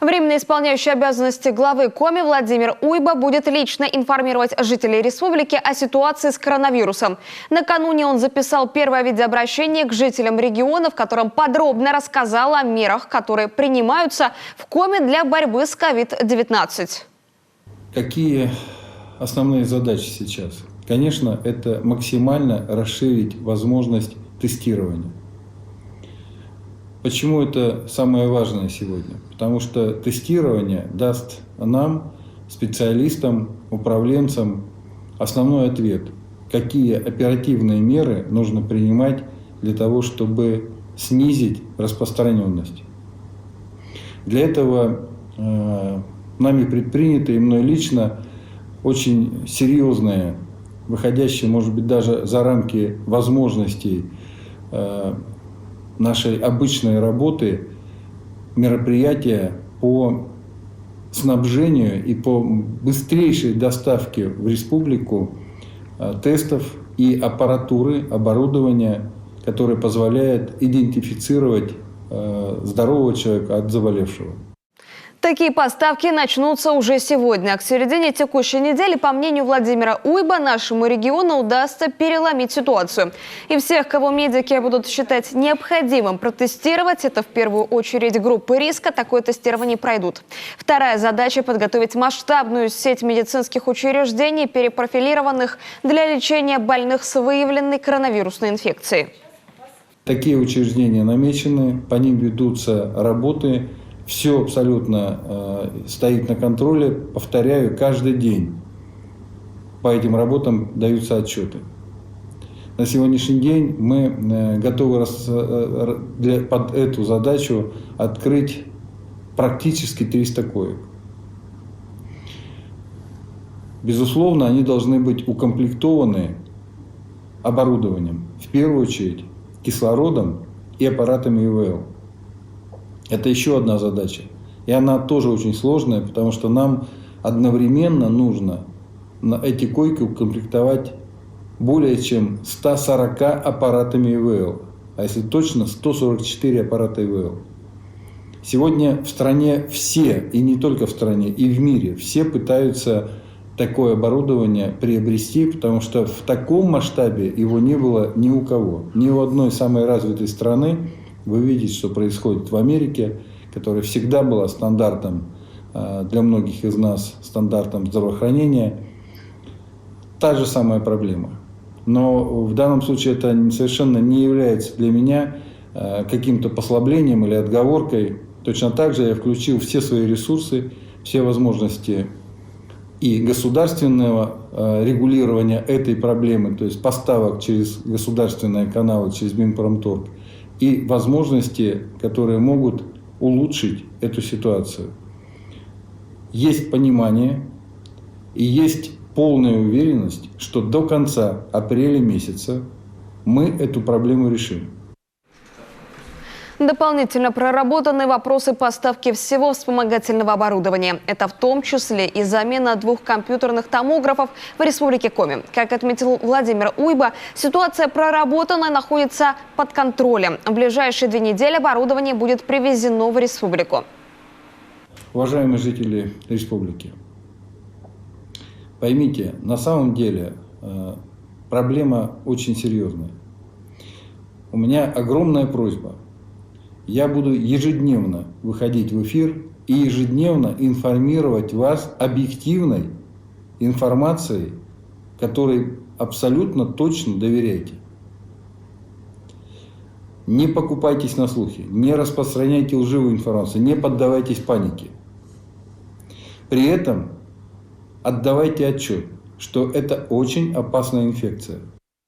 Временно исполняющий обязанности главы Коми Владимир Уйба будет лично информировать жителей республики о ситуации с коронавирусом. Накануне он записал первое видеообращение к жителям региона, в котором подробно рассказал о мерах, которые принимаются в Коми для борьбы с COVID-19. Какие основные задачи сейчас? Конечно, это максимально расширить возможность тестирования. Почему это самое важное сегодня? Потому что тестирование даст нам, специалистам, управленцам, основной ответ, какие оперативные меры нужно принимать для того, чтобы снизить распространенность. Для этого нами предпринято и мной лично очень серьезные, выходящие, может быть, даже за рамки возможностей нашей обычной работы мероприятия по снабжению и по быстрейшей доставке в республику тестов и аппаратуры, оборудования, которое позволяет идентифицировать здорового человека от заболевшего. Такие поставки начнутся уже сегодня. К середине текущей недели, по мнению Владимира Уйба, нашему региону удастся переломить ситуацию. И всех, кого медики будут считать необходимым протестировать, это в первую очередь группы риска, такое тестирование пройдут. Вторая задача – подготовить масштабную сеть медицинских учреждений, перепрофилированных для лечения больных с выявленной коронавирусной инфекцией. Такие учреждения намечены, по ним ведутся работы. Все абсолютно стоит на контроле, повторяю, каждый день по этим работам даются отчеты. На сегодняшний день мы готовы под эту задачу открыть практически 300 коек. Безусловно, они должны быть укомплектованы оборудованием, в первую очередь кислородом и аппаратами ИВЛ. Это еще одна задача. И она тоже очень сложная, потому что нам одновременно нужно на эти койки укомплектовать более чем 140 аппаратами ИВЛ. А если точно, 144 аппарата ИВЛ. Сегодня в стране все, и не только в стране, и в мире, все пытаются такое оборудование приобрести, потому что в таком масштабе его не было ни у кого. Ни у одной самой развитой страны. Вы видите, что происходит в Америке, которая всегда была стандартом для многих из нас, стандартом здравоохранения. Та же самая проблема. Но в данном случае это совершенно не является для меня каким-то послаблением или отговоркой. Точно так же я включил все свои ресурсы, все возможности и государственного регулирования этой проблемы, то есть поставок через государственные каналы, через Минпромторг, и возможности, которые могут улучшить эту ситуацию. Есть понимание и есть полная уверенность, что до конца апреля месяца мы эту проблему решим. Дополнительно проработаны вопросы поставки всего вспомогательного оборудования. Это в том числе и замена 2 компьютерных томографов в Республике Коми. Как отметил Владимир Уйба, ситуация проработана и находится под контролем. В ближайшие 2 недели оборудование будет привезено в республику. Уважаемые жители республики, поймите, на самом деле проблема очень серьезная. У меня огромная просьба. Я буду ежедневно выходить в эфир и ежедневно информировать вас объективной информацией, которой абсолютно точно доверяйте. Не покупайтесь на слухи, не распространяйте лживую информацию, не поддавайтесь панике. При этом отдавайте отчет, что это очень опасная инфекция.